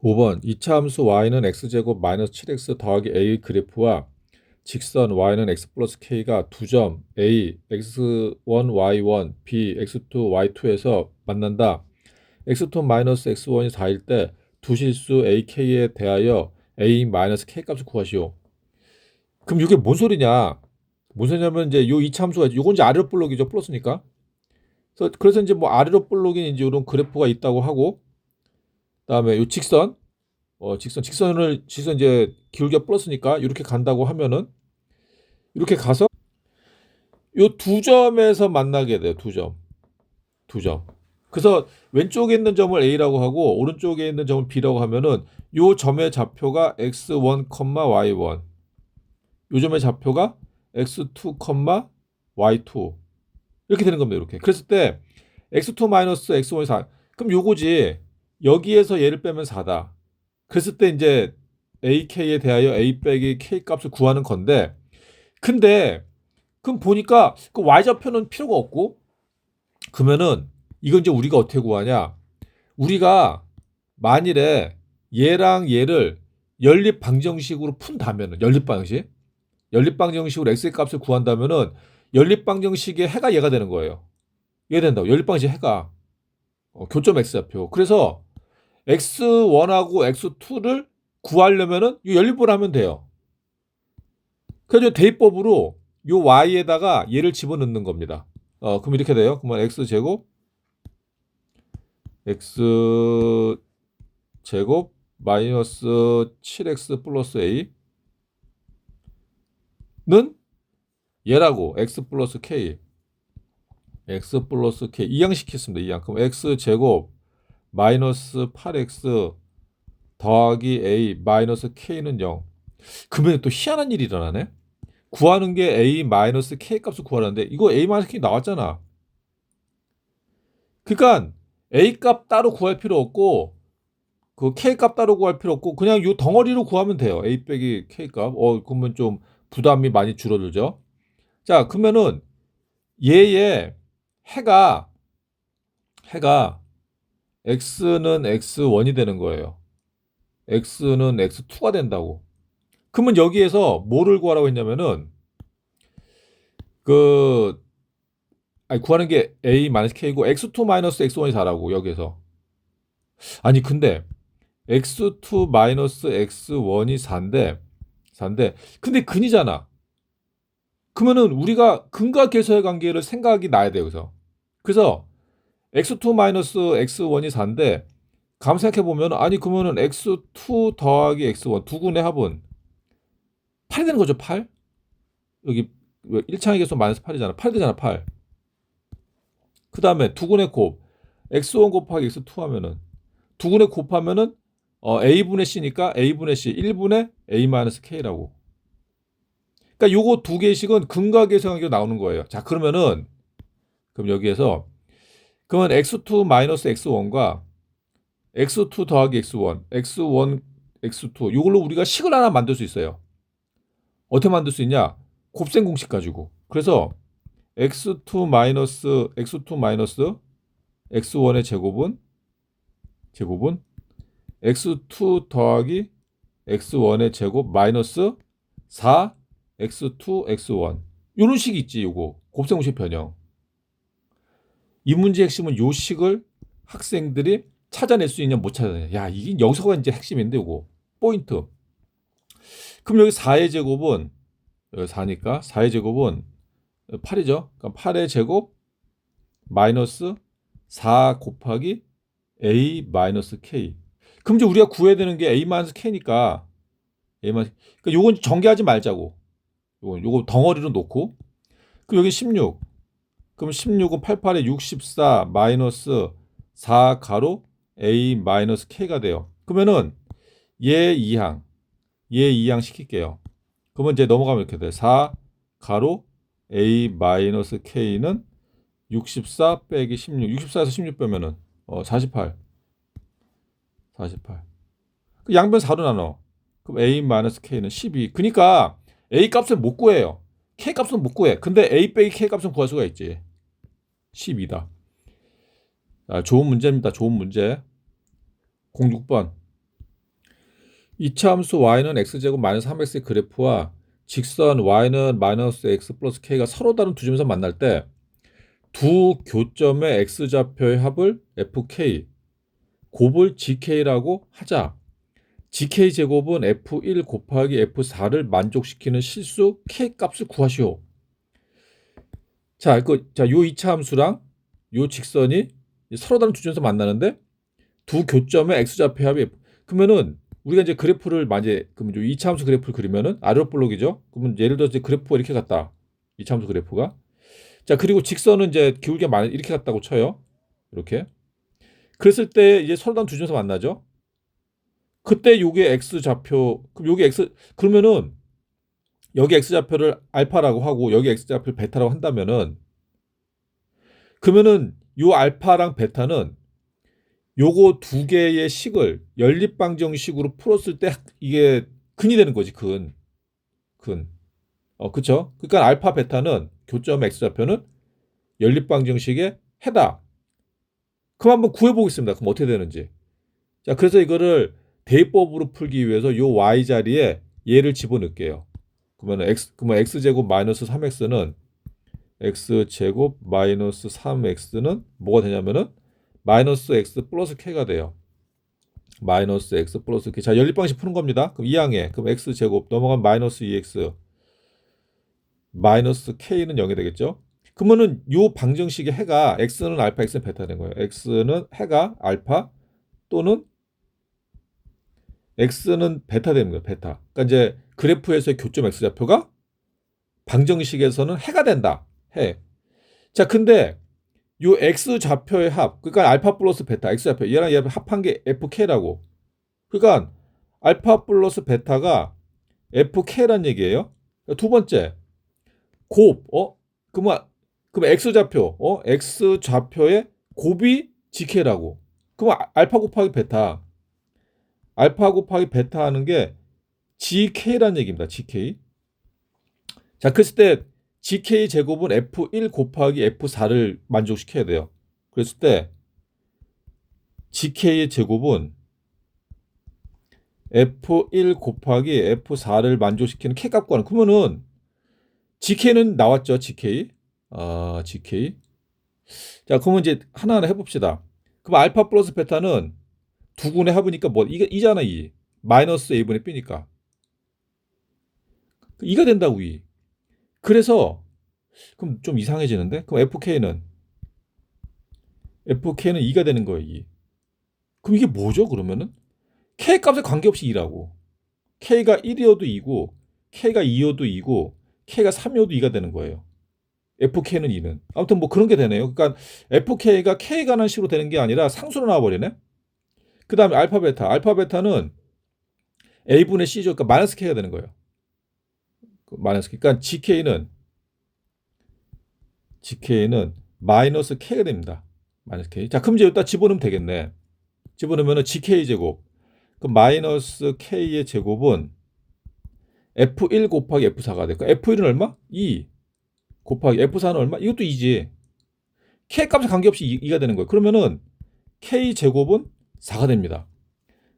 5번 이차함수 y는 x제곱 마이너스 7x 더하기 a 그래프와 직선 y는 x 플러스 k가 두 점 a x1 y1 b x2 y2에서 만난다. x2 마이너스 x1이 4일 때 두 실수 ak에 대하여 a 마이너스 k 값을 구하시오. 그럼 이게 뭔 소리냐? 뭔 소리냐면 이제 요 이차함수가 요건 이제 아래로 볼록이죠. 플러스니까. 그래서 이제 뭐 아래로 볼록인 이제 이런 그래프가 있다고 하고, 그다음에 요 직선 이제 기울기가 플러스니까 이렇게 간다고 하면은 이렇게 가서 요 두 점에서 만나게 돼요. 두 점. 그래서 왼쪽에 있는 점을 A라고 하고 오른쪽에 있는 점을 B라고 하면은 요 점의 좌표가 x1, y1. 요 점의 좌표가 x2, y2. 이렇게 되는 겁니다. 이렇게. 그랬을 때 x2 마이너스 x1이 4. 그럼 요거지. 여기에서 얘를 빼면 4다. 그랬을 때 이제 ak에 대하여 a 빼기 k 값을 구하는 건데, 근데 그럼 보니까 그 y좌표는 필요가 없고, 그러면은 이건 이제 우리가 어떻게 구하냐? 우리가 만일에 얘랑 얘를 연립방정식으로 푼다면은, 연립방정식으로 x의 값을 구한다면은 연립방정식의 해가 얘가 되는 거예요. 얘가 된다고. 연립방정식 해가 교점 x좌표. 그래서 x1하고 x2를 구하려면은 이 연립을 하면 돼요. 그래서 대입법으로 요 y에다가 얘를 집어넣는 겁니다. 그럼 이렇게 돼요. 그러면 x제곱 마이너스 7x 플러스 a는 얘라고 x 플러스 k 이항시켰습니다. 이항. 그럼 x제곱 마이너스 8x 더하기 a 마이너스 k는 0. 그러면 또 희한한 일이 일어나네. 구하는 게 a 마이너스 k 값을 구하는데 이거 a 마이너스 k 나왔잖아. 그러니까 a 값 따로 구할 필요 없고 그 k 값 따로 구할 필요 없고 그냥 요 덩어리로 구하면 돼요. a 빼기 k 값. 그러면 좀 부담이 많이 줄어들죠. 자, 그러면은 얘의 해가 x는 x1이 되는 거예요. x는 x2가 된다고. 그러면 여기에서 뭐를 구하라고 했냐면은 그 아니 구하는 게 a 마이너스 k고 x2 마이너스 x1이 4라고 여기에서. 아니 근데 x2 마이너스 x1이 4인데 근데 근이잖아. 그러면은 우리가 근과 계수의 관계를 생각이 나야 돼요. 그래서 x2 마이너스 x1이 4인데 감 생각해 보면 아니 그러면은 x2 더하기 x1 두 군의 합은 8이 되는 거죠. 8. 여기 1창의 계수 마이너스 8이잖아. 8 되잖아. 8. 그다음에 두 군의 곱 x1 곱하기 x2 하면은 두 군의 곱하면은 a분의 c니까 a분의 c 1분의 a 마이너스 k라고. 그러니까 요거 두 개씩은 근과 계수관계로 나오는 거예요. 자, 그럼 여기에서 그러면 x2 마이너스 x1과 x2 더하기 x1 x2 이걸로 우리가 식을 하나 만들 수 있어요. 어떻게 만들 수 있냐? 곱셈 공식 가지고. 그래서 x2 마이너스 x1의 제곱은 x2 더하기 x1의 제곱 마이너스 4 x2 x1 이런 식이 있지. 요거 곱셈 공식 변형. 이 문제의 핵심은 요 식을 학생들이 찾아낼 수 있냐 못 찾아내냐. 야, 이게 여기서가 이제 핵심인데 요거 포인트. 그럼 여기 4의 제곱은 여기 4니까 4의 제곱은 8이죠. 그러니까 8의 제곱 마이너스 4 곱하기 a 마이너스 k. 그럼 이제 우리가 구해야 되는 게 a 마이너스 k니까 그러니까 요건 전개하지 말자고. 요거 덩어리로 놓고. 그럼 여기 16. 그럼 16은 88에 64 마이너스 4 가로 a 마이너스 k가 돼요. 그러면은 얘 2항 시킬게요. 그러면 이제 넘어가면 이렇게 돼. 4 가로 a 마이너스 k는 64 빼기 16. 64에서 16 빼면은 48. 그 양변 4로 나눠. 그럼 a 마이너스 k는 12. 그러니까 a 값을 못 구해요. k 값은 못 구해. 근데 a 빼기 k 값은 구할 수가 있지. 12다. 좋은 문제입니다. 좋은 문제. 06번. 이차 함수 y는 x제곱 마이너스 3x의 그래프와 직선 y는 마이너스 x 플러스 k가 서로 다른 두 점에서 만날 때 두 교점의 x좌표의 합을 fk, 곱을 gk라고 하자. gk제곱은 f1 곱하기 f4를 만족시키는 실수 k값을 구하시오. 자, 요 2차 함수랑 요 직선이 서로 다른 두 점에서 만나는데 두 교점의 x좌표의 합이 그러면은 우리가 이제 그래프를 만약에 그럼 요 2차 함수 그래프를 그리면은 아래로 볼록이죠. 그러면 예를 들어서 이제 그래프가 이렇게 갔다. 2차 함수 그래프가. 자, 그리고 직선은 이제 기울기가 많이 이렇게 갔다고 쳐요. 이렇게. 그랬을 때 이제 서로 다른 두 점에서 만나죠. 그때 요게 x좌표 그럼 요게 x 그러면은 여기 x좌표를 알파라고 하고 여기 x좌표를 베타라고 한다면은 그러면은 요 알파랑 베타는 요거 두 개의 식을 연립방정식으로 풀었을 때 이게 근이 되는 거지, 근. 근. 그쵸? 그러니까 알파 베타는 교점 x좌표는 연립방정식의 해다. 그럼 한번 구해보겠습니다. 그럼 어떻게 되는지. 자, 그래서 이거를 대입법으로 풀기 위해서 요 y 자리에 얘를 집어넣을게요. 그러면 x제곱 마이너스 3x는 x제곱 마이너스 3x는 뭐가 되냐면은 마이너스 x 플러스 k가 돼요. 마이너스 x 플러스 k. 자, 연립방식 푸는 겁니다. 그럼 2항에 그럼 x제곱 넘어가면 마이너스 2x 마이너스 k는 0이 되겠죠. 그러면은 요 방정식의 해가 x는 알파, x는 베타 된 거예요. x는 해가 알파 또는 x는 베타 되는 거예요. 베타. 그러니까 이제 그래프에서의 교점 x좌표가 방정식에서는 해가 된다. 해. 자, 근데 요 x좌표의 합, 그러니까 알파 플러스 베타, x좌표 얘랑 얘 합한 게 fk라고. 그러니까 알파 플러스 베타가 fk란 얘기예요. 두 번째, 곱, 그러면 x좌표, x좌표의 곱이 gk라고. 그럼 알파 곱하기 베타, 알파 곱하기 베타 하는 게 gk란 얘기입니다. gk. 자, 그랬을 때 gk 제곱은 f1 곱하기 f4를 만족시켜야 돼요. 그랬을 때 gk의 제곱은 f1 곱하기 f4를 만족시키는 k값 구하는. 그러면은 gk는 나왔죠, gk. gk. 자, 그러면 이제 하나하나 해봅시다. 그럼 알파 플러스 베타는 두 군의 합이니까 뭐 이게 이잖아, 이. 마이너스 a분의 b니까. 2가 된다고, 2. 그래서 그럼 좀 이상해지는데? 그럼 fk는 2가 되는 거예요, 2. 그럼 이게 뭐죠, 그러면은? k 값에 관계없이 2라고. k가 1이어도 2고 k가 2여도 2고 k가 3이어도 2가 되는 거예요. fk는 2는. 아무튼 뭐 그런 게 되네요. 그러니까 fk가 k에 관한 식으로 되는 게 아니라 상수로 나와버리네. 그 다음에 알파 베타. 알파 베타는 a분의 c죠. 그러니까 마이너스 k가 되는 거예요. 마이너스 k. 그러니까 gk는 마이너스 k가 됩니다. 마이너스 k. 자, 그럼 이제 여기다 집어넣으면 되겠네. 집어넣으면 gk 제곱. 그 마이너스 k의 제곱은 f1 곱하기 f4가 될까? f1은 얼마? 2 곱하기 f4는 얼마? 이것도 2지. k 값에 관계없이 2가 되는 거예요. 그러면은 k 제곱은 4가 됩니다.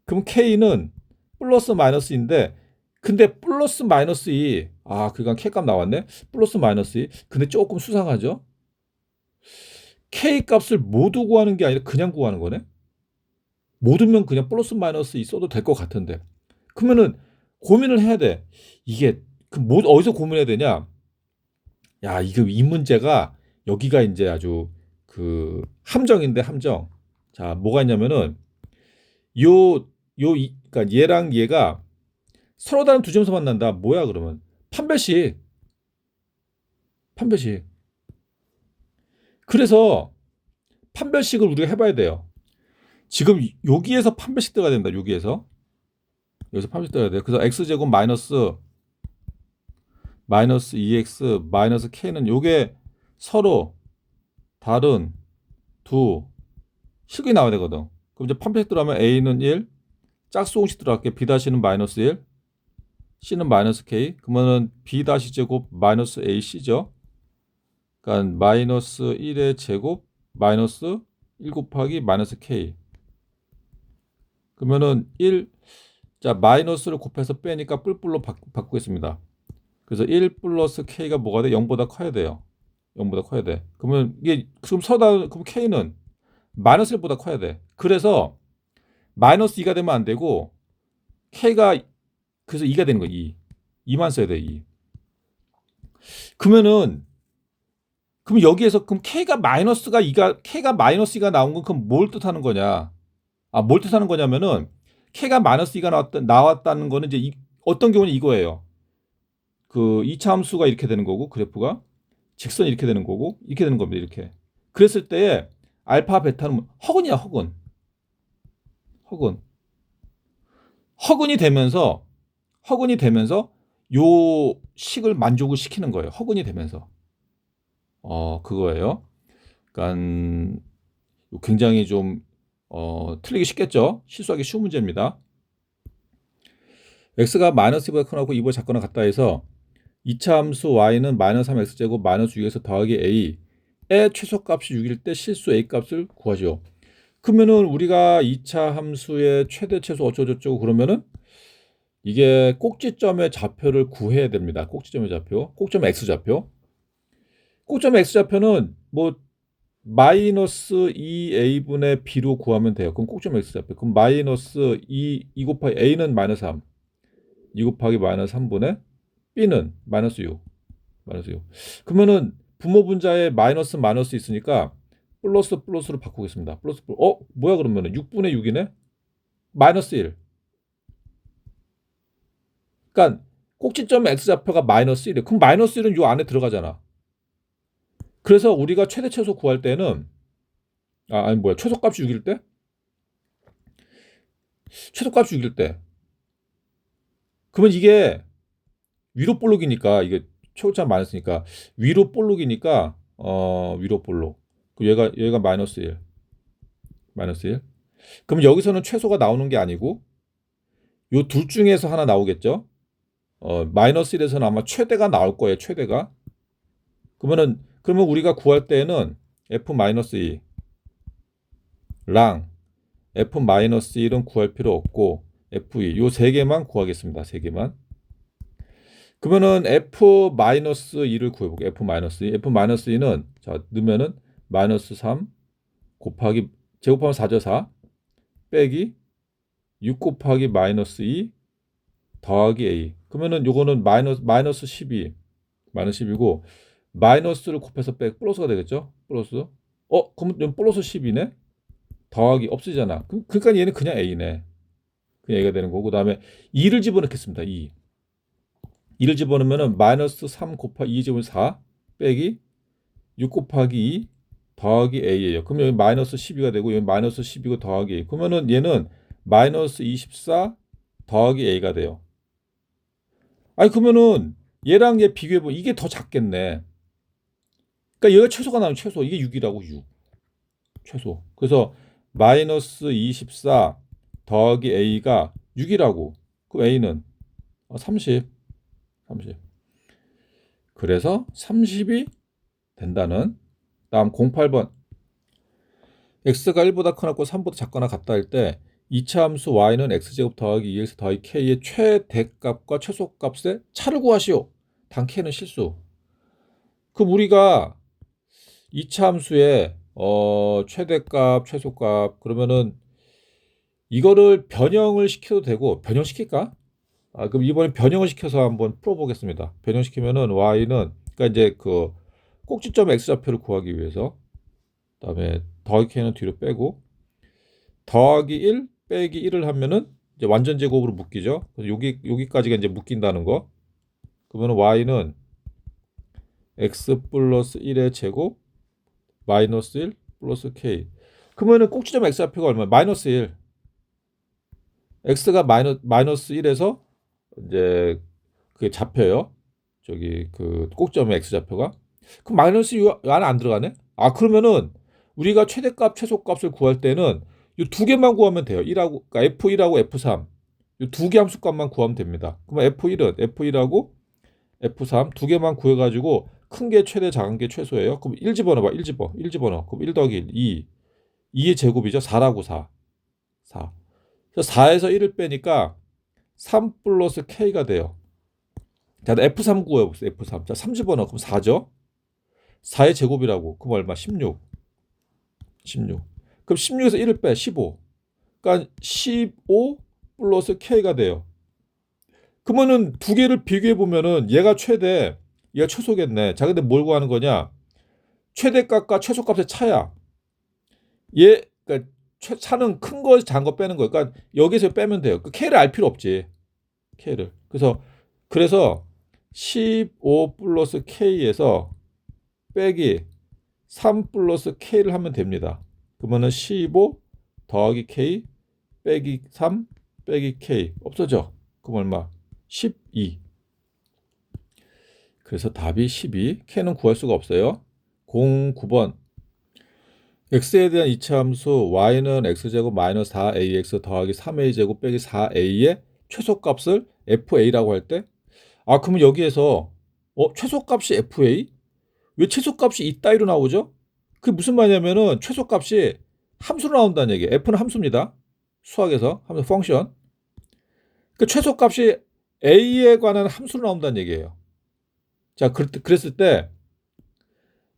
그럼 k는 플러스 마이너스인데 근데 플러스 마이너스 2. 그러니까 k 값 나왔네. 플러스 마이너스 2. 근데 조금 수상하죠? k 값을 모두 구하는 게 아니라 그냥 구하는 거네. 모두면 그냥 플러스 마이너스 2 써도 될 것 같은데. 그러면은 고민을 해야 돼. 이게 어디서 고민해야 되냐? 야, 이 문제가 여기가 이제 아주 함정인데 함정. 자, 뭐가 있냐면은 그러니까 얘랑 얘가 서로 다른 두 점에서 만난다. 뭐야 그러면? 판별식. 판별식. 그래서 판별식을 우리가 해봐야 돼요. 지금 여기에서 판별식 들어가야 된다. 여기서 판별식 들어가야 돼요. 그래서 x제곱 마이너스 2x 마이너스 k는 요게 서로 다른 두 식이 나와야 되거든. 그럼 이제 판별식 들어가면 a는 1, 짝수공식 들어갈게. b-는 마이너스 1, c는 마이너스 k. 그러면은 b-제곱 마이너스 ac죠. 그러니까 마이너스 1의 제곱 마이너스 1 곱하기 마이너스 k. 그러면은 1. 자, 마이너스를 곱해서 빼니까 뿔뿔로 바꾸겠습니다. 그래서 1 플러스 k가 뭐가 돼? 0보다 커야 돼요. 0보다 커야 돼. 그러면 이게 그럼 그럼 k는 마이너스 1보다 커야 돼. 그래서 마이너스 2가 되면 안 되고 k가 그래서 2가 되는 거야. 2만 써야 돼. 2. 그러면 여기에서 그럼 k가 마이너스가 2가 나온 건 그럼 뭘 뜻하는 거냐? 뭘 뜻하는 거냐면은 k가 마이너스 2가 나왔다는 거는 이제 어떤 경우는 이거예요. 그 2차 함수가 이렇게 되는 거고 그래프가 직선이 이렇게 되는 거고 이렇게 되는 겁니다. 이렇게. 그랬을 때에 알파 베타는 허근이야, 허근. 허근이 되면서 요 식을 만족을 시키는 거예요. 허근이 되면서. 그거예요. 그러니까 굉장히 좀 틀리기 쉽겠죠. 실수하기 쉬운 문제입니다. x가 마이너스 2보다 크거나 2보다 작거나 같다 해서 2차 함수 y는 마이너스 3x제곱 마이너스 6에서 더하기 a의 최소값이 6일 때 실수 a 값을 구하시오. 그러면은 우리가 2차 함수의 최대 최소 어쩌고저쩌고 그러면은 이게 꼭지점의 좌표를 구해야 됩니다. 꼭지점의 좌표, 꼭지점 x좌표. 꼭지점 x좌표는 뭐 마이너스 2a분의 b로 구하면 돼요. 그럼 꼭지점 x좌표. 그럼 마이너스 2 곱하기 a는 마이너스 3. 2 곱하기 마이너스 3분의 b는 마이너스 6. 그러면은 분모 분자에 마이너스 있으니까 플러스로 바꾸겠습니다. 뭐야 그러면은 6분의 6이네? 마이너스 1. 그러니까 꼭지점 x좌표가 마이너스 1이에요. 그럼 마이너스 1은 요 안에 들어가잖아. 그래서 우리가 최대 최소 구할 때는 최소값이 6일 때? 최소값이 6일 때. 그러면 이게 위로 볼록이니까 이게 최고점 마이너스니까 위로 볼록이니까 위로 볼록. 얘가 마이너스 1. 그럼 여기서는 최소가 나오는 게 아니고 요 둘 중에서 하나 나오겠죠? 마이너스 1에서는 아마 최대가 나올 거예요. 최대가. 그러면 우리가 구할 때는 f-2랑 f-1은 구할 필요 없고 f2 요 세 개만 구하겠습니다. 세 개만. 그러면은 f-2를 구해볼게요. f-2는 자 넣으면은 마이너스 3 곱하기 제곱하면 4죠. 4 빼기 6 곱하기 마이너스 2 더하기 a. 그러면은 요거는 마이너스 12 12고 마이너스를 곱해서 빼 플러스가 되겠죠? 플러스. 그럼 플러스 10이네. 더하기 없어지잖아. 그러니까 얘는 그냥 a네. 그냥 a가 되는 거고 그다음에 2를 집어넣겠습니다. 2를 집어넣으면은 마이너스 3 곱하기 2 제곱은 4 빼기 6 곱하기 2 더하기 a예요. 그러면 여기 마이너스 12가 되고 여기 마이너스 12고 더하기 a. 그러면은 얘는 마이너스 24 더하기 a가 돼요. 그러면은 얘랑 얘 비교해보면 이게 더 작겠네. 그러니까 얘가 최소가 나오면 최소. 이게 6이라고 6. 최소. 그래서 마이너스 24 더하기 a가 6이라고. 그 a는 30. 그래서 30이 된다는. 다음 08번. x가 1보다 크거나 3보다 작거나 같다 할 때 2차 함수 y는 x제곱 더하기 2x 더하기 k의 최대값과 최소값의 차를 구하시오. 단 k는 실수. 그럼 우리가 2차 함수의 최대값, 최소값 그러면은 이거를 변형을 시켜도 되고 변형시킬까? 그럼 이번에 변형을 시켜서 한번 풀어보겠습니다. 변형시키면은 y는 그러니까 이제 그 꼭지점 x좌표를 구하기 위해서 그다음에 더하기 k는 뒤로 빼고 더하기 1 빼기 1을 하면은 이제 완전 제곱으로 묶이죠. 그래서 여기까지가 이제 묶인다는 거. 그러면 y는 x 플러스 1의 제곱 마이너스 1 플러스 k. 그러면은 꼭지점 x좌표가 얼마야? 마이너스 1. x가 마이너스 1에서 이제 그게 잡혀요. 저기 그 꼭지점의 x좌표가. 그럼 마이너스 요 안에 안 들어가네? 그러면은 우리가 최대값, 최소값을 구할 때는 이 두 개만 구하면 돼요. 1하고 그러니까 f1하고 f3. 이 두 개 함수값만 구하면 됩니다. 그러면 f1하고 f3 두 개만 구해 가지고 큰 게 최대, 작은 게 최소예요. 그럼 1 집어넣어 봐. 1 집어넣어. 그럼 1 더하기 1 2. 2의 제곱이죠. 4라고 4. 그래서 4에서 1을 빼니까 3 플러스 K가 돼요. 자, F3 구해보세요. F3. 자, 3 집어넣어. 그럼 4죠? 4의 제곱이라고. 그럼 얼마? 16. 16. 그럼 16에서 1을 빼. 15. 그러니까 15 플러스 K가 돼요. 그러면은 두 개를 비교해 보면은 얘가 최대, 얘가 최소겠네. 자, 근데 뭘 구하는 거냐? 최대값과 최소값의 차야. 그러니까 차는 큰 거, 작은 거 빼는 거예요. 그러니까 여기서 빼면 돼요. 그 K를 알 필요 없지. K를. 그래서 15 플러스 K에서 빼기 3 플러스 K를 하면 됩니다. 그러면은 15 더하기 K 빼기 3 빼기 K 없어져. 그럼 얼마? 12. 그래서 답이 12. K는 구할 수가 없어요. 09번. x에 대한 이차함수 y는 x제곱 마이너스 4ax 더하기 3a제곱 빼기 4a의 최소값을 fa라고 할 때, 그러면 여기에서 최소값이 fa? 왜 최소값이 이 따위로 나오죠? 그게 무슨 말이냐면은 최소값이 함수로 나온다는 얘기예요. f는 함수입니다. 수학에서 함수 펑션. 그 최소값이 a에 관한 함수로 나온다는 얘기예요. 자, 그랬을 때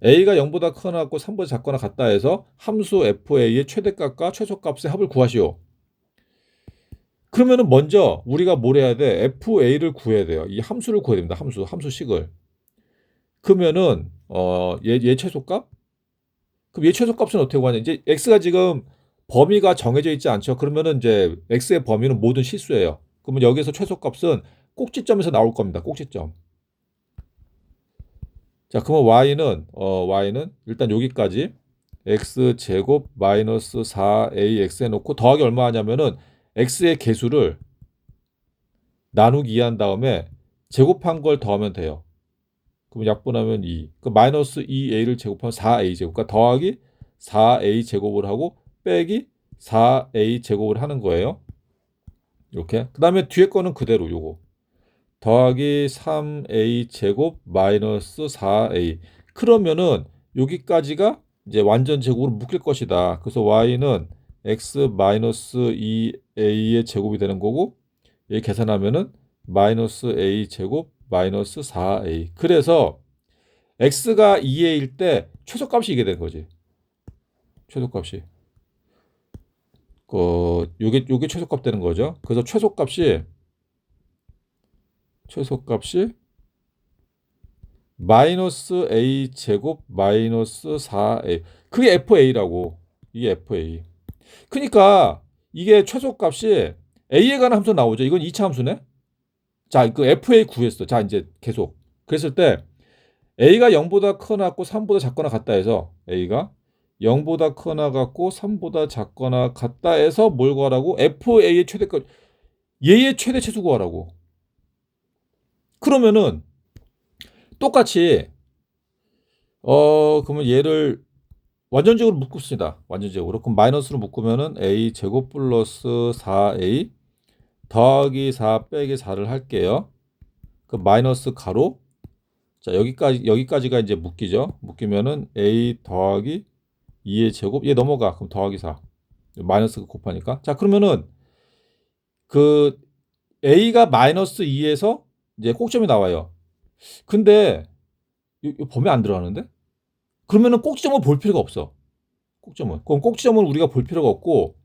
a가 0보다 크거나 같고 3보다 작거나 같다 해서 함수 fa의 최대값과 최소값의 합을 구하시오. 그러면은 먼저 우리가 뭘 해야 돼? fa를 구해야 돼요. 이 함수를 구해야 됩니다. 함수식을. 그러면은 얘 최소값? 그럼 얘 최소값은 어떻게 구하냐? 이제 x가 지금 범위가 정해져 있지 않죠. 그러면은 이제 x의 범위는 모든 실수예요. 그러면 여기서 최소값은 꼭지점에서 나올 겁니다. 꼭지점. 자, 그러면 y는 일단 여기까지 x제곱 마이너스 4ax 해놓고 더하기 얼마 하냐면은 x의 개수를 나누기 2한 다음에 제곱한 걸 더하면 돼요. 그럼 약분하면 2. 그 마이너스 2a를 제곱하면 4a 제곱. 그러니까 더하기 4a 제곱을 하고 빼기 4a 제곱을 하는 거예요. 이렇게. 그 다음에 뒤에 거는 그대로 요거. 더하기 3a 제곱 마이너스 4a. 그러면은 여기까지가 이제 완전 제곱으로 묶일 것이다. 그래서 y는 x 마이너스 2a의 제곱이 되는 거고, 얘 계산하면은 마이너스 a 제곱 마이너스 4a. 그래서 x가 2a일 때 최소값이 이게 된 거지. 최소값이. 요게 최소값 되는 거죠. 그래서 최소값이 마이너스 a 제곱 마이너스 4a. 그게 fa라고. 이게 fa. 그러니까 이게 최소값이 a에 관한 함수 나오죠. 이건 2차 함수네. 자, 그 fa 구했어. 자, 이제 계속. 그랬을 때 a가 0보다 크거나 같고 3보다 작거나 같다 해서 a가 0보다 크거나 같고 3보다 작거나 같다 해서 뭘 구하라고? fa의 최대값. 얘의 최대 최소 구하라고. 그러면은 똑같이 그러면 얘를 완전제곱으로 묶읍시다. 완전제곱으로. 그럼 마이너스로 묶으면은 a 제곱 플러스 4a 더하기 4 빼기 4를 할게요. 그 마이너스 가로. 자, 여기까지가 이제 묶이죠. 묶이면은 a 더하기 2의 제곱. 얘 넘어가. 그럼 더하기 4. 마이너스 곱하니까. 자, 그러면은 그 a가 마이너스 2에서 이제 꼭점이 나와요. 근데 이 범위 안 들어가는데? 그러면은 꼭지점을 볼 필요가 없어. 그럼 꼭지점을 우리가 볼 필요가 없고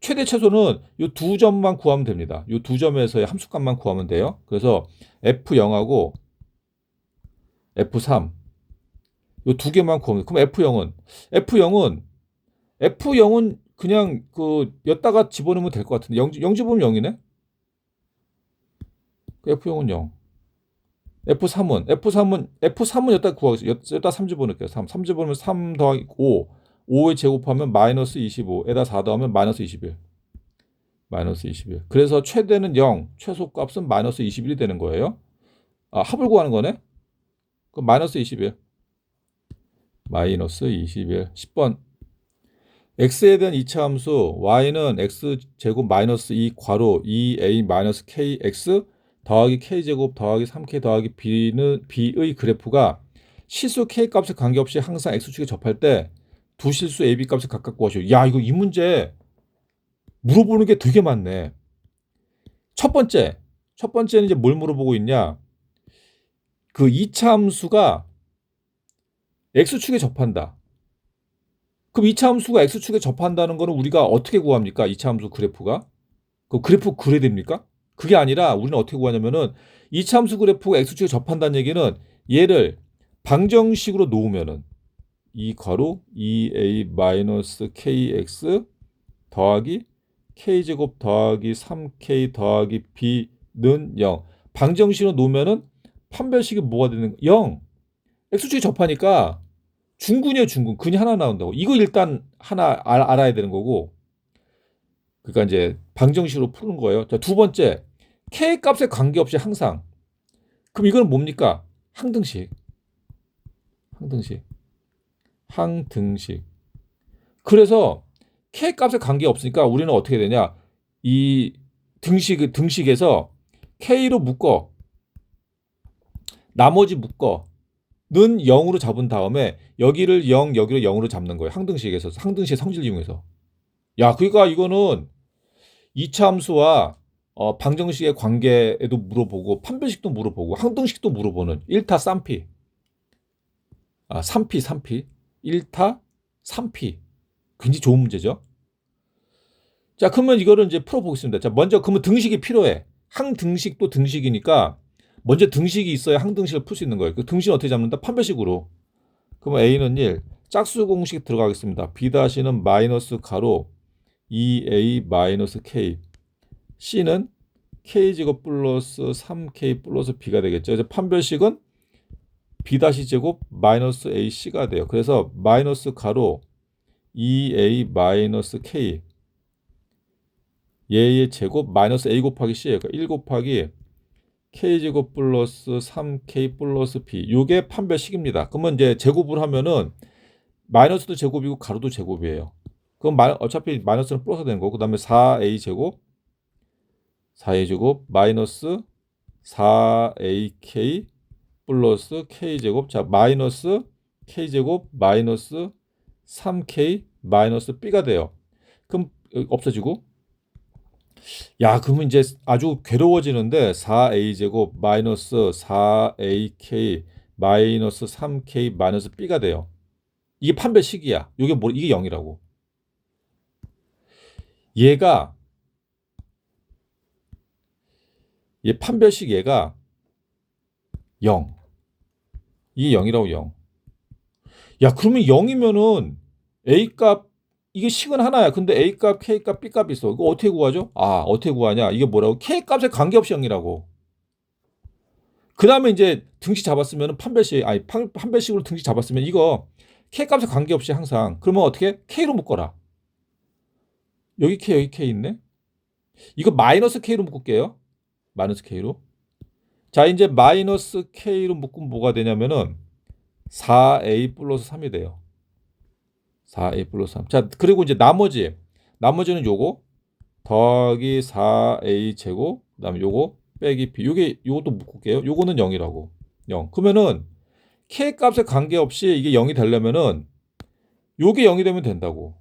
최대 최소는 이 두 점만 구하면 됩니다. 이 두 점에서의 함수값만 구하면 돼요. 그래서 F0하고 F3 이 두 개만 구하면 돼요. 그럼 F0은 그냥 그 여기다가 집어넣으면 될 것 같은데 0 집으면 0이네. F0은 0. F3은 여기다 구하겠습니다. 여기다 3 집어넣을게요. 3 집어넣으면 3 더하기 5. 5에 제곱하면 마이너스 25에다 4 더하면 마이너스 21. 그래서 최대는 0, 최소값은 마이너스 21이 되는 거예요. 합을 구하는 거네. 그럼 마이너스 21. 10번. x에 대한 이차 함수 y는 x제곱 마이너스 2 괄호 2a 마이너스 kx 더하기 k제곱 더하기 3k 더하기 b의 그래프가 실수 k 값에 관계없이 항상 x축에 접할 때 두 실수 a, b 값을 각각 구하시오. 야, 이 문제 물어보는 게 되게 많네. 첫 번째는 이제 뭘 물어보고 있냐? 그 2차 함수가 x축에 접한다. 그럼 2차 함수가 x축에 접한다는 거는 우리가 어떻게 구합니까? 2차 함수 그래프가? 그 그래프 그려야 됩니까? 그게 아니라 우리는 어떻게 구하냐면은 2차 함수 그래프가 x축에 접한다는 얘기는 얘를 방정식으로 놓으면은 이 괄호 2a-kx 더하기 k제곱 더하기 3k 더하기 b는 0. 방정식으로 놓으면은 판별식이 뭐가 되는 0. x축에 접하니까 중근이에요, 중근. 근이 하나 나온다고. 이거 일단 하나 알아야 되는 거고. 그러니까 이제 방정식으로 푸는 거예요. 자, 두 번째. k 값에 관계없이 항상. 그럼 이거는 뭡니까? 항등식. 항등식. 항등식. 그래서 k 값에 관계없으니까 우리는 어떻게 되냐? 이 등식에서 k로 묶어. 나머지 묶어. 는 0으로 잡은 다음에 여기를 0, 여기를 0으로 잡는 거예요. 항등식에서. 항등식 성질 이용해서. 야, 그러니까 이거는 2차 함수와 방정식의 관계에도 물어보고 판별식도 물어보고 항등식도 물어보는 1타 3피. 3피. 1타 3피. 굉장히 좋은 문제죠. 자, 그러면 이거를 이제 풀어보겠습니다. 자, 먼저 그러면 등식이 필요해. 항등식도 등식이니까 먼저 등식이 있어야 항등식을 풀 수 있는 거예요. 그 등식은 어떻게 잡는다? 판별식으로. 그러면 A는 1. 짝수 공식 들어가겠습니다. B-는 마이너스 가로 2A 마이너스 K. C는 K제곱 플러스 3K 플러스 B가 되겠죠. 그래서 판별식은 B-제곱 마이너스 AC가 돼요. 그래서 마이너스 가로 2A 마이너스 K. 얘의 제곱 마이너스 A 곱하기 C예요. 그러니까 1 곱하기 K제곱 플러스 3K 플러스 B. 요게 판별식입니다. 그러면 이제 제곱을 하면은 마이너스도 제곱이고 가로도 제곱이에요. 그럼 어차피 마이너스는 플러스 되는 거고, 그 다음에 4A 제곱 마이너스 4AK 플러스 K제곱. 자, 마이너스 K제곱 마이너스 3K 마이너스 B가 돼요. 그럼 없어지고, 야, 그러면 이제 아주 괴로워지는데 4a제곱 마이너스 4ak 마이너스 3k 마이너스 b가 돼요. 이게 판별식이야. 이게 뭐 이게 0이라고. 얘가 얘 판별식 얘가 0. 이게 0이라고 0. 야, 그러면 0이면은 a 값 이게 식은 하나야. 근데 a 값, k 값, b 값이 있어. 이거 어떻게 구하죠? 어떻게 구하냐? 이게 뭐라고? k 값에 관계없이 0이라고. 그 다음에 이제 등식 잡았으면 판별식으로 등식 잡았으면 이거 k 값에 관계없이 항상 그러면 어떻게 k로 묶어라. 여기 k 있네. 이거 마이너스 k로 묶을게요. 마이너스 k로. 자, 이제 마이너스 k로 묶으면 뭐가 되냐면은 4a 플러스 3이 돼요. 4a 플러스 3. 자, 그리고 이제 나머지는 요거 더하기 4a 제곱 그다음에 요거 빼기 b. 요것도 묶을게요. 요거는 0이라고. 0. 그러면은 k 값에 관계없이 이게 0이 되려면은 요게 0이 되면 된다고.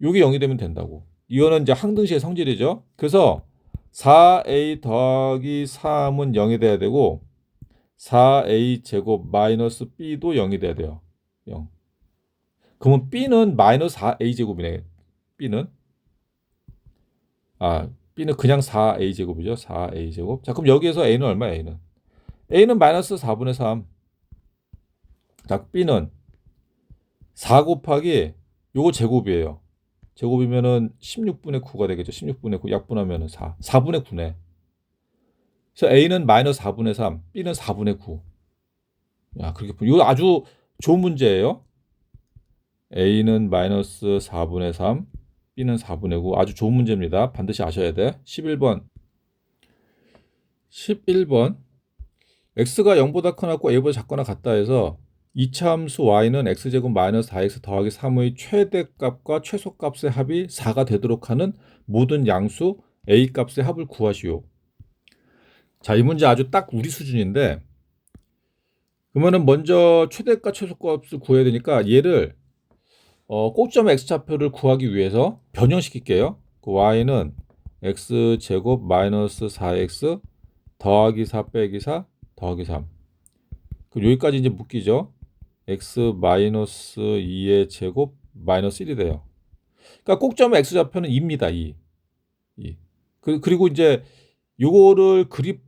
요게 0이 되면 된다고. 이거는 이제 항등식의 성질이죠. 그래서 4a 더하기 3은 0이 돼야 되고 4a 제곱 마이너스 b도 0이 돼야 돼요. 0. 그러면 b는 마이너스 4a 제곱이네. b는 b는 그냥 4a 제곱이죠. 4a 제곱. 자, 그럼 여기에서 a는 얼마야? a는 마이너스 4분의 3. 자, b는 4 곱하기 요거 제곱이에요. 제곱이면은 16분의 9가 되겠죠. 16분의 9 약분하면은 4분의 9네. 그래서 a는 마이너스 4분의 3, b는 4분의 9. 야, 그렇게 이거 아주 좋은 문제예요. a는 마이너스 4분의 3, b는 4분의 9. 아주 좋은 문제입니다. 반드시 아셔야 돼. 11번. x가 0보다 크거나 a보다 작거나 같다 해서 2차 함수 y는 x제곱 마이너스 4x 더하기 3의 최대값과 최소값의 합이 4가 되도록 하는 모든 양수 a값의 합을 구하시오. 자, 이 문제 아주 딱 우리 수준인데, 그러면은 먼저 최대값 최소값을 구해야 되니까 얘를 꼭점 x좌표를 구하기 위해서 변형시킬게요. 그 y는 x제곱 마이너스 4x 더하기 4 빼기 4 더하기 3. 그럼 여기까지 이제 묶이죠. x 마이너스 2의 제곱 마이너스 1이 돼요. 그러니까 꼭점의 x좌표는 2입니다. 2. 그리고 이제 요거를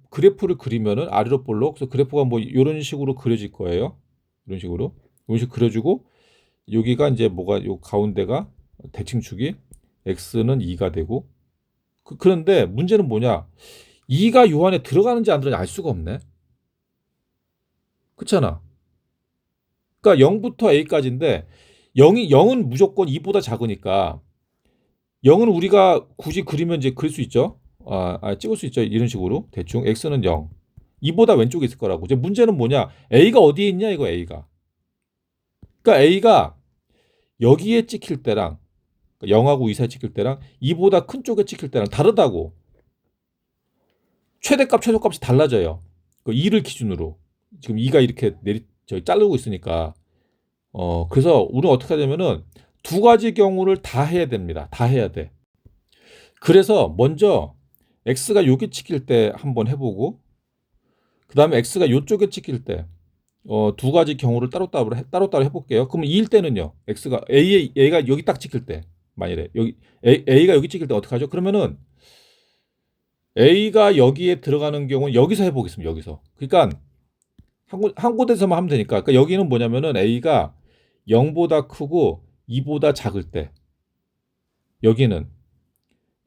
그래프를 그리면은 아래로 볼록. 그래서 그래프가 뭐 이런 식으로 그려질 거예요. 이런 식으로 그려주고 여기가 이제 뭐가 요 가운데가 대칭축이 x는 2가 되고 그런데 문제는 뭐냐? 2가 요 안에 들어가는지 안 들어가는지 알 수가 없네. 그렇잖아. 그러니까 0부터 a까지인데 0은 무조건 2보다 작으니까 0은 우리가 굳이 그리면 이제 그릴 수 있죠. 찍을 수 있죠. 이런 식으로 대충 x는 0. 2보다 왼쪽에 있을 거라고. 이제 문제는 뭐냐? a가 어디에 있냐 이거 a가. 그러니까 a가 여기에 찍힐 때랑 0하고 2 사이 찍힐 때랑 2보다 큰 쪽에 찍힐 때랑 다르다고. 최대값 최소값이 달라져요. 그 2를 기준으로. 지금 2가 이렇게 자르고 있으니까. 그래서 우리는 어떻게 하냐면은 두 가지 경우를 다 해야 됩니다. 다 해야 돼. 그래서 먼저 x가 여기 찍힐 때 한번 해보고 그 다음에 x가 이쪽에 찍힐 때 두 가지 경우를 따로따로 해볼게요. 그러면 2일 때는요. x가 a가 여기 딱 찍힐 때 만일에 여기 a가 여기 찍힐 때 어떻게 하죠? 그러면은 a가 여기에 들어가는 경우는 여기서 해보겠습니다. 여기서. 그러니까 한 곳에서만 하면 되니까. 그러니까 여기는 뭐냐면은 a가 0보다 크고 2보다 작을 때 여기는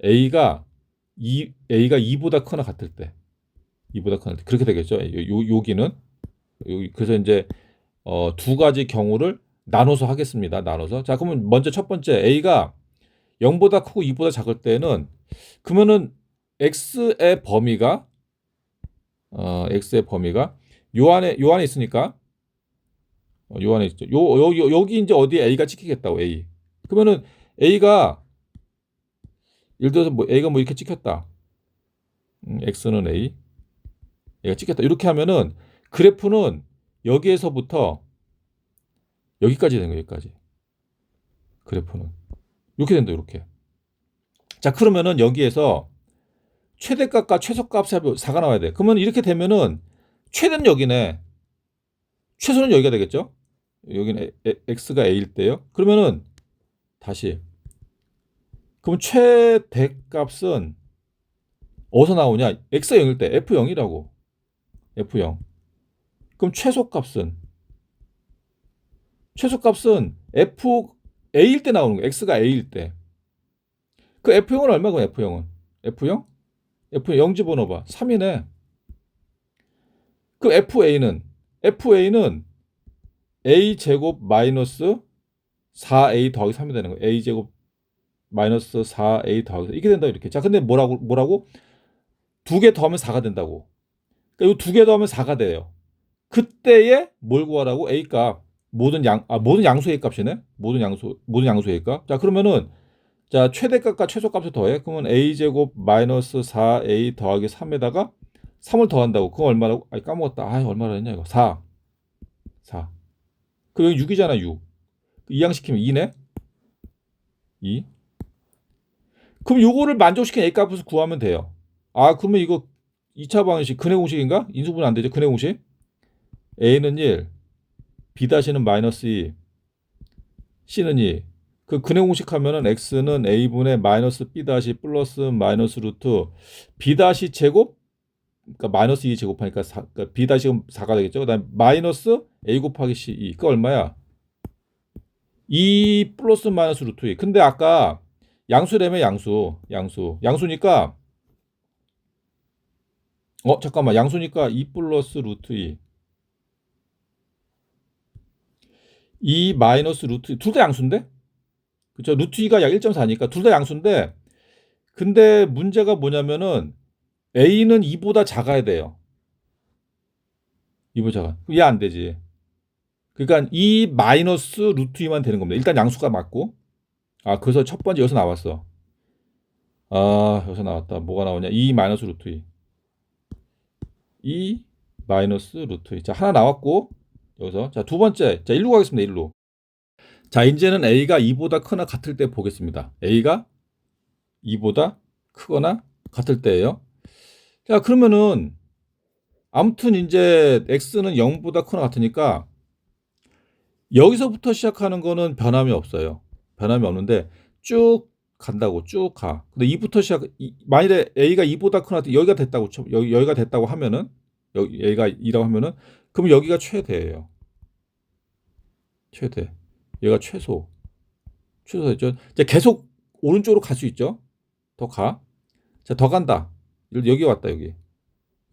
a가 2보다 크거나 같을 때 2보다 크거나 그렇게 되겠죠. 여기는 그래서 이제 두 가지 경우를 나눠서 하겠습니다. 나눠서. 자, 그러면 먼저 첫 번째 a가 0보다 크고 2보다 작을 때는 그러면은 x의 범위가 요 안에 있으니까 요 안에 있죠. 여기 이제 어디에 a가 찍히겠다고 a. 그러면은 a가 예를 들어서 뭐 a가 뭐 이렇게 찍혔다. x는 a. 얘가 찍혔다. 이렇게 하면은 그래프는 여기에서부터 여기까지 되는 거예요. 여기까지. 그래프는 이렇게 된다. 이렇게. 자, 그러면은 여기에서 최대값과 최소값이 4가 나와야 돼. 그러면 이렇게 되면은 최대는 여기네. 최소는 여기가 되겠죠? 여기는 x가 a일 때요. 그러면은 다시 그럼 최대값은 어디서 나오냐? x가 0일 때 f0이라고. f0. 그럼 최소값은 f a일 때 나오는 거야. x가 a일 때. 그 f0은 얼마고 f0은? f0? f0 집어넣어봐. 3이네. 그 fa는 a 제곱 마이너스 4a 더하기 3이 되는 거예요. a 제곱 마이너스 4a 더하기 3. 이게 된다 이렇게. 자, 근데 뭐라고? 두 개 더하면 4가 된다고. 그러니까 이 두 개 더하면 4가 돼요. 그때에 뭘 구하라고? a 값. 모든 양수 a 값이네. 모든 양수 a 값. 자, 그러면은 자, 최대값과 최소값을 더해. 그러면 a 제곱 마이너스 4a 더하기 3에다가 3을 더한다고. 그거 얼마라고? 까먹었다. 얼마나 했냐 이거. 4. 그 여기 6이잖아, 6. 이항시키면 2네. 2. 그럼 요거를 만족시킨 a 값을 구하면 돼요. 그러면 이거 2차 방정식 근해 공식인가? 인수분 안 되죠. 근해 공식. a는 1, b-는 마이너스 2, c는 2. 그 근해 공식 하면은 x는 a분의 마이너스 b- 플러스 마이너스 루트 b- 제곱, 그러니까 마이너스 2 제곱하니까 그러니까 b-4가 되겠죠. 그다음에 마이너스 a 곱하기 c 2. 그 얼마야? 2 플러스 마이너스 루트 2. 근데 아까 양수라며 양수니까 잠깐만. 양수니까 2 플러스 루트 2. 2 마이너스 루트 2. 둘 다 양수인데? 그쵸? 루트 2가 약 1.4니까 둘 다 양수인데 근데 문제가 뭐냐면은 a는 2보다 작아야 돼요. 2보다 작아. 얘 안 되지. 그러니까 2 마이너스 루트 2만 되는 겁니다. 일단 양수가 맞고. 그래서 첫 번째 여기서 나왔어. 여기서 나왔다. 뭐가 나오냐? 2 마이너스 루트 2. 2 마이너스 루트 2. 자, 하나 나왔고 여기서. 자, 두 번째. 자, 1로 가겠습니다. 1로. 자, 이제는 a가 2보다 크나 같을 때 보겠습니다. a가 2보다 크거나 같을 때예요. 자, 그러면은 아무튼 이제 x는 0보다 크거나 같으니까 여기서부터 시작하는 거는 변함이 없어요. 변함이 없는데 쭉 간다고 쭉 가. 근데 2부터 만일에 a가 2보다 크거나 여기가 됐다고 여기가 됐다고 하면은 여기 a가 2라고 하면은 그럼 여기가 최대예요. 최대. 얘가 최소였죠. 이제 계속 오른쪽으로 갈 수 있죠. 더 가. 자, 더 간다. 여기 왔다 여기.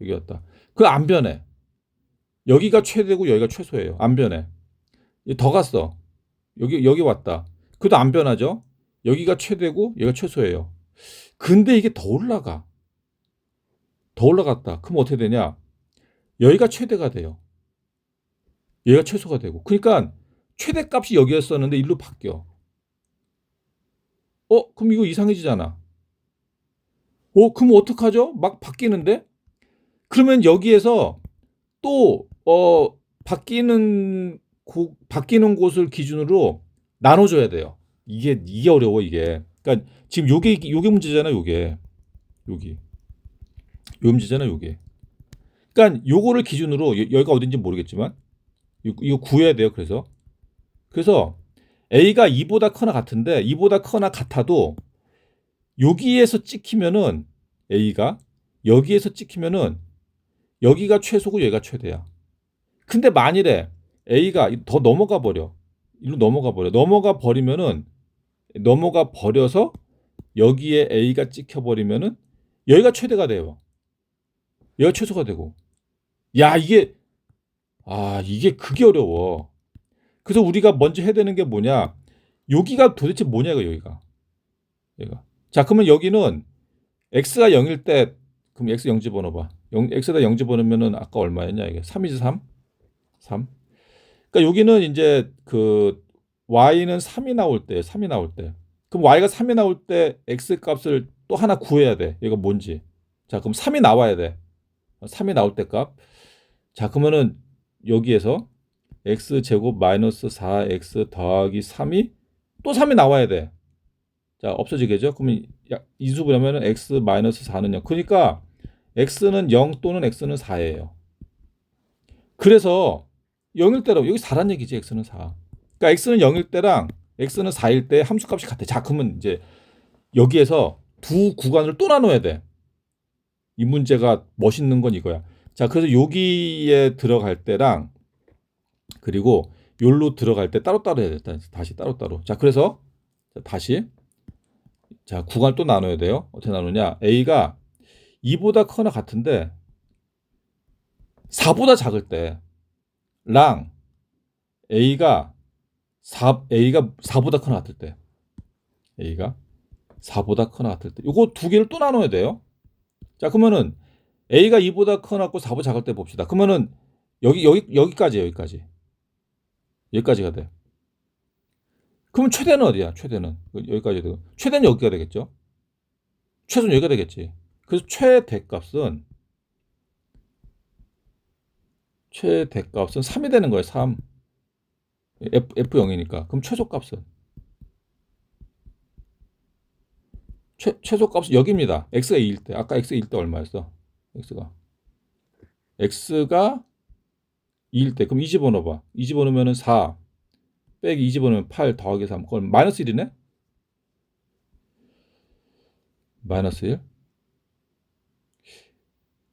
여기 왔다. 그 안 변해. 여기가 최대고 여기가 최소예요. 안 변해. 더 갔어. 여기 왔다. 그도 안 변하죠. 여기가 최대고 여기가 최소예요. 근데 이게 더 올라가. 더 올라갔다. 그럼 어떻게 되냐? 여기가 최대가 돼요. 여기가 최소가 되고. 그러니까 최대값이 여기였었는데 일로 바뀌어. 그럼 이거 이상해지잖아. 그럼 어떡하죠? 막 바뀌는데? 그러면 여기에서 또 바뀌는 곳을 기준으로 나눠줘야 돼요. 이게 어려워 이게. 그러니까 지금 요게 문제잖아. 여기 요 문제잖아. 요게. 그러니까 요거를 기준으로 여기가 어딘지 모르겠지만 이거 구해야 돼요. 그래서 a가 2보다 커나 같은데 2보다 커나 같아도 여기에서 찍히면은 a가 여기에서 찍히면은 여기가 최소고 여기가 최대야. 근데 만일에 a가 더 넘어가 버려. 이리로 넘어가 버려. 넘어가 버려서 여기에 a가 찍혀 버리면은 여기가 최대가 돼요. 여기가 최소가 되고. 야, 이게 그게 어려워. 그래서 우리가 먼저 해야 되는 게 뭐냐? 여기가 도대체 뭐냐 이거 여기가. 얘가. 자, 그러면 여기는 x가 0일 때 그럼 x 0 집어넣어 봐. x에다 0 집어넣으면은 아까 얼마였냐 이게? 3이지 3. 3. 그러니까 여기는 이제 그 y는 3이 나올 때, 3이 나올 때. 그럼 y가 3이 나올 때 x 값을 또 하나 구해야 돼. 이거 뭔지. 자, 그럼 3이 나와야 돼. 3이 나올 때 값. 자, 그러면은 여기에서 x 제곱 마이너스 4x 더하기 3이 또 3이 나와야 돼. 자, 없어지겠죠? 그러면 이수 보려면은 x 마이너스 4는 0. 그러니까 x는 0 또는 x는 4예요. 그래서 0일 때라고 여기 4란 얘기지. x는 4. 그러니까 x는 0일 때랑 x는 4일 때 함수값이 같아. 자, 그러면 이제 여기에서 두 구간을 또 나눠야 돼. 이 문제가 멋있는 건 이거야. 자, 그래서 여기에 들어갈 때랑 그리고 여기로 들어갈 때 따로따로 해야 돼. 다시 따로따로. 자, 그래서 다시 자, 구간을 또 나눠야 돼요. 어떻게 나누냐? a가 2보다 커나 같은데 4보다 작을 때랑 a가 4보다 커나 같을 때 a가 4보다 커나 같을 때 요거 두 개를 또 나눠야 돼요. 자, 그러면은 a가 2보다 커나 같고 4보다 작을 때 봅시다. 그러면은 여기까지가 돼. 그럼 최대는 어디야? 최대는 여기까지 되고 최대는 여기가 되겠죠. 최소는 여기가 되겠지. 그래서 최대값은 3이 되는 거예요. 3. F0이니까. 그럼 최소값은 최소값은 여기입니다. x가 2일 때. 아까 x가 2일 때 얼마였어? x가 2일 때. 그럼 2 집어넣어 봐. 2 집어넣으면 4 빼기 2 집어넣으면 8 더하기 3. 그럼 마이너스 1이네? 마이너스 1.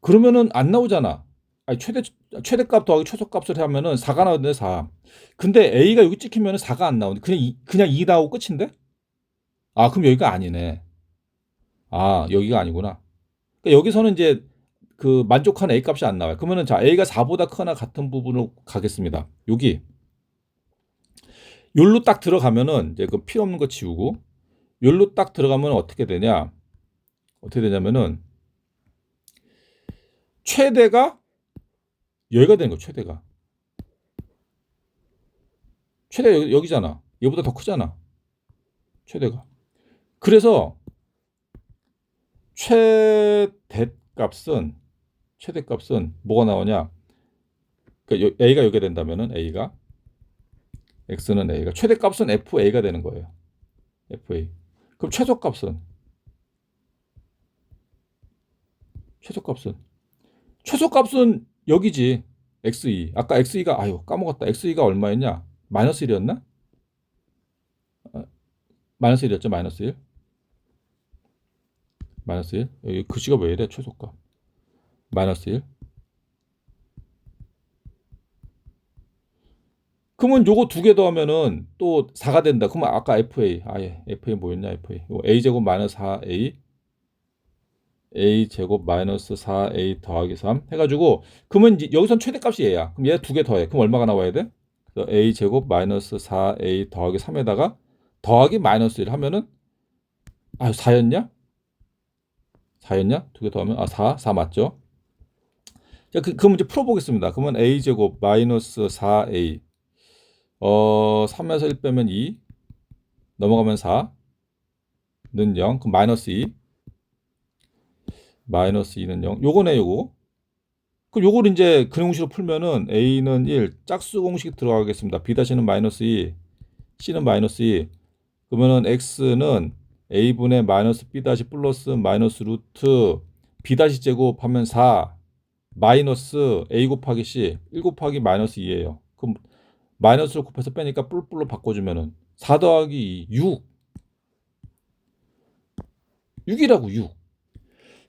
그러면은 안 나오잖아. 아니, 최대값 더하기 최소값을 하면은 4가 나오는데 4. 근데 a가 여기 찍히면은 4가 안 나오는데 그냥 2 나오고 끝인데? 아, 그럼 여기가 아니네. 아, 여기가 아니구나. 그러니까 여기서는 이제 그 만족하는 a 값이 안 나와요. 그러면은 자, a가 4보다 크거나 같은 부분으로 가겠습니다. 여기 요로 딱 들어가면은 이제 그 필요 없는 거 지우고 요로 딱 들어가면 어떻게 되냐? 어떻게 되냐면은 최대가 여기가 되는 거예요. 최대가 여기잖아. 얘보다 더 크잖아. 최대가. 그래서 최대값은 뭐가 나오냐? 그러니까 a가 여기가 된다면은 x는 a가 최대값은 fa가 되는 거예요. fa. 그럼 최소값은 최소값은 여기지. x2. 아까 x2가 까먹었다. x2가 얼마였냐? 마이너스 1이었나? 마이너스 1이었죠. 마이너스 1. 마이너스 1. 여기 글씨가 왜 이래? 최소값. 마이너스 1. 그러면 요거 두 개 더하면은 또 4가 된다. 그러면 아까 FA. FA 뭐였냐? FA. A제곱 마이너스 4A. A제곱 마이너스 4A 더하기 3 해가지고 그러면 이제 여기선 최대값이 얘야. 그럼 얘 두 개 더해. 그럼 얼마가 나와야 돼? 그래서 A제곱 마이너스 4A 더하기 3에다가 더하기 마이너스 1 하면은 4였냐? 4였냐? 두 개 더하면 4 맞죠? 자, 그 문제 풀어보겠습니다. 그러면 A제곱 마이너스 4A 3에서 1 빼면 2 넘어가면 4는 0 그럼 마이너스 2 마이너스 2는 0 요거네 요거. 그럼 요걸 이제 근형식으로 풀면은 A는 1 짝수 공식 들어가겠습니다. B-는 마이너스 2 C는 마이너스 2 그러면은 X는 A분의 마이너스 B- 플러스 마이너스 루트 B- 제곱하면 4 마이너스 A 곱하기 C 1 곱하기 마이너스 2예요. 그럼 마이너스를 곱해서 빼니까 뿔뿔로 바꿔주면은 4 더하기 2 6이라고 6.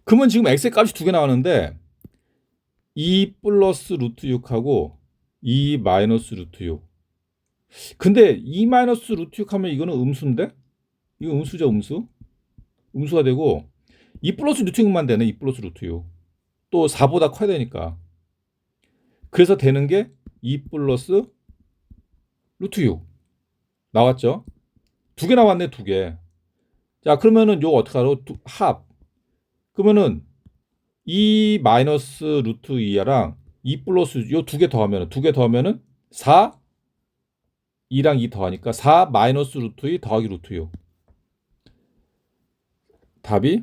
그러면 지금 x의 값이 두 개 나왔는데 2 플러스 루트 6하고 2 마이너스 루트 6. 근데 2 마이너스 루트 6 하면 이거는 음수인데? 이거 음수죠, 음수? 음수가 되고 2 플러스 루트 6만 되네, 2 플러스 루트 6. 또 4보다 커야 되니까. 그래서 되는 게 2 플러스 루트 6. 나왔죠? 두 개 나왔네, 두 개. 자, 그러면은 요거 어떡하라고? 합. 그러면은 2 마이너스 루트 2랑 2 플러스 요 두 개 더하면은 4 2랑 2 더하니까 4 마이너스 루트 2 더하기 루트 6. 답이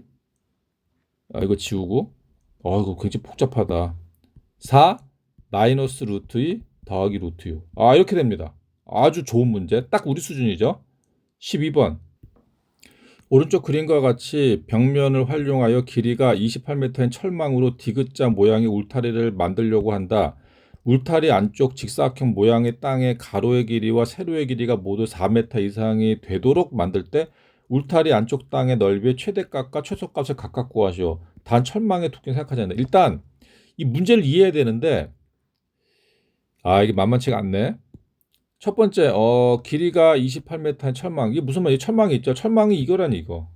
이거 지우고 이거 굉장히 복잡하다. 4 마이너스 루트 2 더하기 루트 6. 이렇게 됩니다. 아주 좋은 문제. 딱 우리 수준이죠. 12번. 오른쪽 그림과 같이 벽면을 활용하여 길이가 28m인 철망으로 디귿자 모양의 울타리를 만들려고 한다. 울타리 안쪽 직사각형 모양의 땅의 가로의 길이와 세로의 길이가 모두 4m 이상이 되도록 만들 때 울타리 안쪽 땅의 넓이의 최대값과 최소값을 각각 구하시오. 단 철망의 두께는 생각하지 않는다. 일단 이 문제를 이해해야 되는데 이게 만만치가 않네. 첫 번째, 길이가 28m인 철망. 이게 무슨 말이에요? 철망이 있죠. 철망이 이거라니, 이거.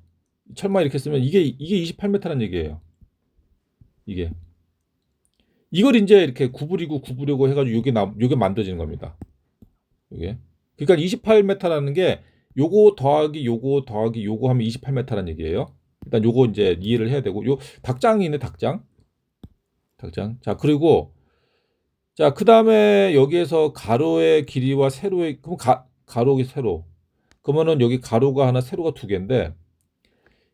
철망 이렇게 쓰면 이게 28m라는 얘기예요. 이게. 이걸 이제 이렇게 구부리고 해가지고 요게 만들어지는 겁니다. 요게. 그러니까 28m라는 게 요거 더하기 요거 하면 28m라는 얘기예요. 일단 요거 이제 이해를 해야 되고, 요 닭장이 있네, 닭장. 자, 그리고 자, 그 다음에 여기에서 가로의 길이와 세로의, 그럼 가로기 세로. 그러면은 여기 가로가 하나, 세로가 두 개인데,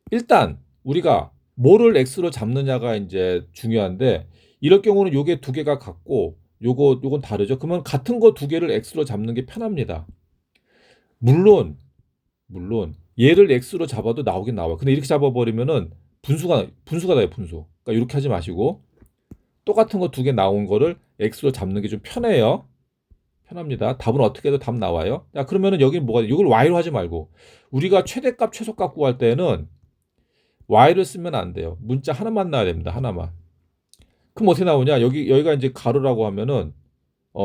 일단 우리가 뭐를 x로 잡느냐가 이제 중요한데, 이럴 경우는 요게 두 개가 같고, 요건 다르죠. 그러면 같은 거 두 개를 x로 잡는 게 편합니다. 물론, 얘를 x로 잡아도 나오긴 나와. 근데 이렇게 잡아버리면은 분수가 나요, 분수. 그러니까 이렇게 하지 마시고, 똑같은 거 두 개 나온 거를 x로 잡는 게 좀 편해요. 편합니다. 답은 어떻게 해도 답 나와요. 자, 그러면은 여기 뭐가 돼? 이걸 y로 하지 말고 우리가 최대값, 최소값 구할 때는 y를 쓰면 안 돼요. 문자 하나만 나와야 됩니다. 하나만. 그럼 어떻게 나오냐? 여기가 이제 가로라고 하면은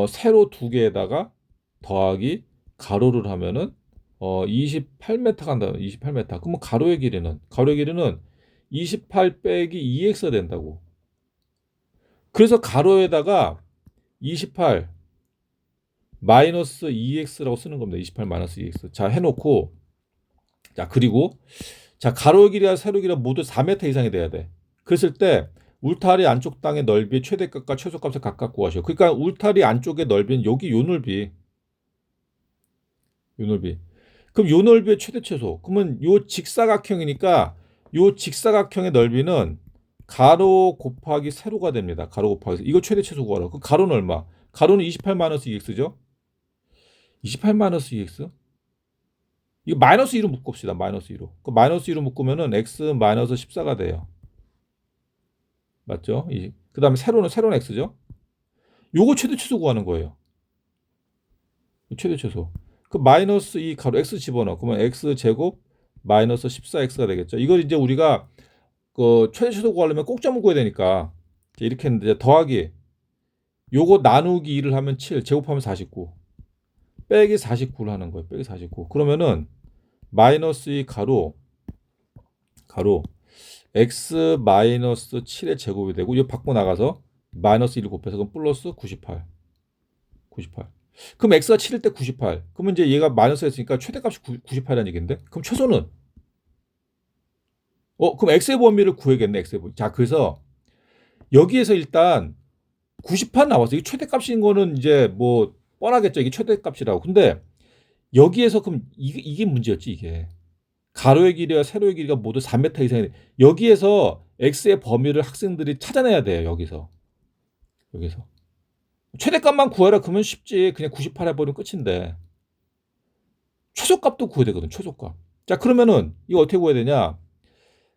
세로 두 개에다가 더하기 가로를 하면은 28m 간다. 28m. 그러면 가로의 길이는 28 빼기 2x가 된다고. 그래서 가로에다가 28 마이너스 2x라고 쓰는 겁니다. 28 마이너스 2x. 자, 해놓고, 자, 그리고, 자, 가로 길이와 세로 길이가 모두 4m 이상이 돼야 돼. 그랬을 때, 울타리 안쪽 땅의 넓이의 최대값과 최소값을 각각 구하시오. 그러니까 울타리 안쪽의 넓이는 여기 요 넓이. 그럼 요 넓이의 최대 최소. 그러면 요 직사각형이니까 요 직사각형의 넓이는 가로 곱하기 세로가 됩니다. 가로 곱하기 세로. 이거 최대 최소 구하라. 그 가로는 얼마? 가로는 28 마이너스 2x죠? 28 마이너스 2x? 이거 마이너스 2로 묶읍시다. 마이너스 2로. 그 마이너스 2로 묶으면은 x 마이너스 14가 돼요. 맞죠? 그 다음에 세로는 x죠? 요거 최대 최소 구하는 거예요. 최대 최소. 그 마이너스 이 가로 x 집어넣어. 그러면 x 제곱 마이너스 14x가 되겠죠. 이걸 이제 우리가 그 최대 최소 구하려면 꼭점을 구해야 되니까 이렇게 했는데 이제 더하기 요거 나누기 2를 하면 7, 제곱하면 49. 빼기 49를 하는 거예요. 빼기 49. 그러면은 마이너스 이 가로 x 마이너스 7의 제곱이 되고 이거 밖으로 나가서 마이너스 1을 곱해서 그럼 플러스 98. 98. 그럼 x가 7일 때 98. 그러면 이제 얘가 마이너스 했으니까 최대값이 98이라는 얘기인데. 그럼 최소는 그럼 x의 범위를 구해야겠네. x의 범위. 자, 그래서 여기에서 일단 98 나왔어. 이게 최대값인 거는 이제 뭐 뻔하겠죠. 이게 최대값이라고. 근데 여기에서 그럼 이게 문제였지, 이게. 가로의 길이와 세로의 길이가 모두 4m 이상이 돼. 여기에서 x의 범위를 학생들이 찾아내야 돼요. 여기서. 최대값만 구해라 그러면 쉽지. 그냥 98 해버리면 끝인데. 최소값도 구해야 되거든. 최소값. 자, 그러면은 이거 어떻게 구해야 되냐?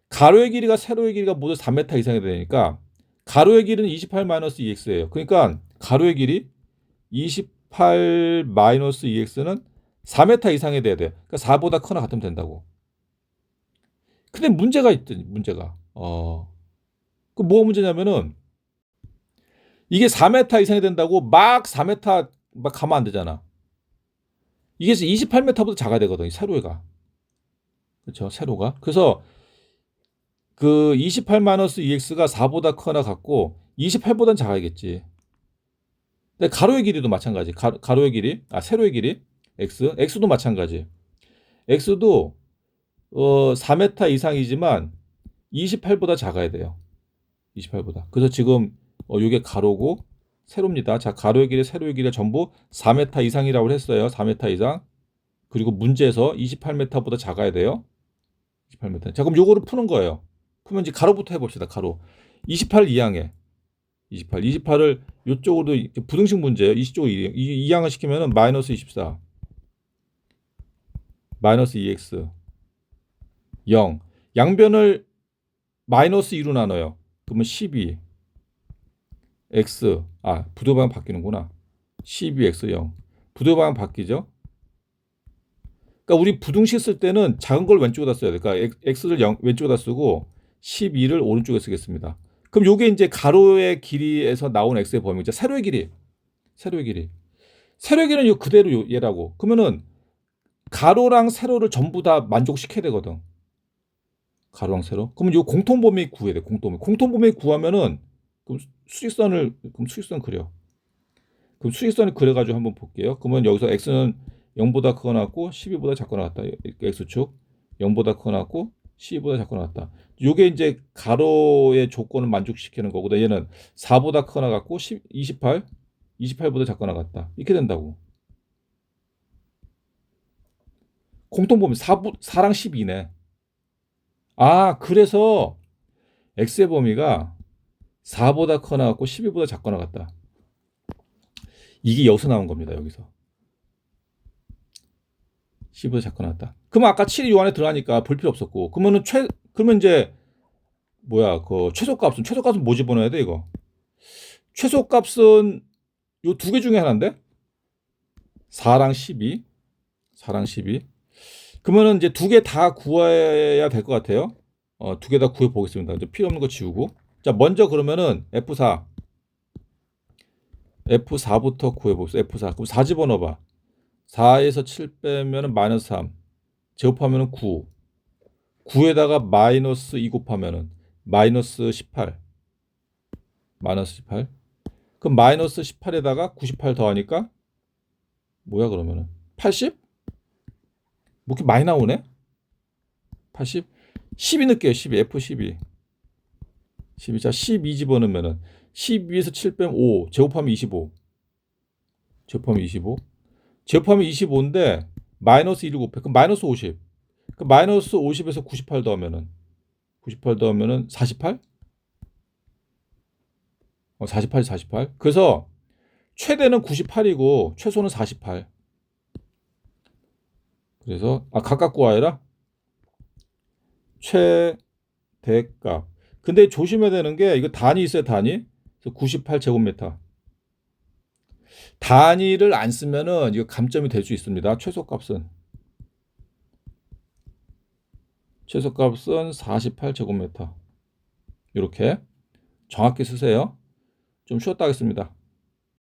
가로의 길이가 세로의 길이가 모두 3m 이상이 되니까 가로의 길이는 28-2x예요. 그러니까 가로의 길이 28-2x는 4m 이상이 돼야 돼. 그러니까 4보다 크거나 같으면 된다고. 근데 문제가 있더니 문제가. 그 뭐가 문제냐면은 이게 4m 이상이 된다고 막 4m 막 가면 안 되잖아. 이게 28m보다 작아야 되거든. 세로가. 그렇죠? 세로가. 그래서 그 28-2x가 4보다 크거나 같고 28보다는 작아야겠지. 근데 가로의 길이도 마찬가지. 가로의 길이, 세로의 길이 x도 마찬가지. x도 4m 이상이지만 28보다 작아야 돼요. 28보다. 그래서 지금 이게 가로고 세로입니다. 자, 가로의 길이, 세로의 길이 전부 4m 이상이라고 했어요. 4m 이상. 그리고 문제에서 28m보다 작아야 돼요. 28m. 자, 그럼 요거를 푸는 거예요. 그러면 이제 가로부터 해봅시다. 가로. 28 이항에 28을 이쪽으로 부등식 문제예요. 이쪽으로 이항을 시키면은 마이너스 24, 마이너스 2x, 0. 양변을 마이너스 2로 나눠요. 그러면 12, x, 부등호방향 바뀌는구나. 12x 0. 부등호방향 바뀌죠? 그러니까 우리 부등식 쓸 때는 작은 걸 왼쪽에다 써야 돼. 그러니까 x를 왼쪽에다 쓰고 12를 오른쪽에 쓰겠습니다. 그럼 요게 이제 가로의 길이에서 나온 x의 범위죠. 세로의 길이. 세로의 길이는 요 그대로 얘라고. 그러면은 가로랑 세로를 전부 다 만족시켜야 되거든. 가로랑 세로. 그러면 요 공통범위 구해야 돼. 공통범위 구하면은 그럼 수직선 그려. 그럼 수직선을 그려가지고 한번 볼게요. 그러면 여기서 x는 0보다 크거나 같고 12보다 작거나 같다. x축 0보다 크거나 같고 12보다 작거나 같다. 요게 이제 가로의 조건을 만족시키는 거고, 얘는 4보다 크거나 같고 28보다 작거나 같다. 이렇게 된다고. 공통범위 4랑 12네. 그래서 x의 범위가 4보다 크거나 같고 12보다 작거나 같다. 이게 여기서 나온 겁니다. 여기서. 10보다 작거나 같다. 그러면 아까 7이 요 안에 들어가니까 볼 필요 없었고, 그러면 이제 그 최소값은 뭐 집어넣어야 돼, 이거? 최소값은 요 두 개 중에 하나인데? 4랑 12. 4랑 12. 그러면은 이제 두 개 다 구해야 될 것 같아요. 두 개 다 구해 보겠습니다. 이제 필요 없는 거 지우고. 자, 먼저 그러면은 F4부터 구해 봅시다. F4. 그럼 4 집어넣어 봐. 4에서 7 빼면은 마이너스 3. 제곱하면은 9. 9에다가 마이너스 2 곱하면은 마이너스 18. 마이너스 18. 그럼 마이너스 18에다가 98 더하니까 뭐야 그러면은 80? 뭐 이렇게 많이 나오네? 80? 12 넣을게요. 12. F12. 12. 자, 12 집어넣으면은 12에서 7 빼면 5. 제곱하면 25. 제곱하면 25. 제곱하면 25인데 마이너스 1을 곱해. 그럼 마이너스 50. 그럼 마이너스 50에서 98 더하면은 48? 48. 그래서 최대는 98이고 최소는 48. 그래서 각각 구하여라. 최대값. 근데 조심해야 되는 게 이거 단위 있어요, 단위. 그래서 98제곱미터. 단위를 안 쓰면은 이거 감점이 될 수 있습니다. 최소값은 48제곱미터. 이렇게 정확히 쓰세요. 좀 쉬었다 하겠습니다.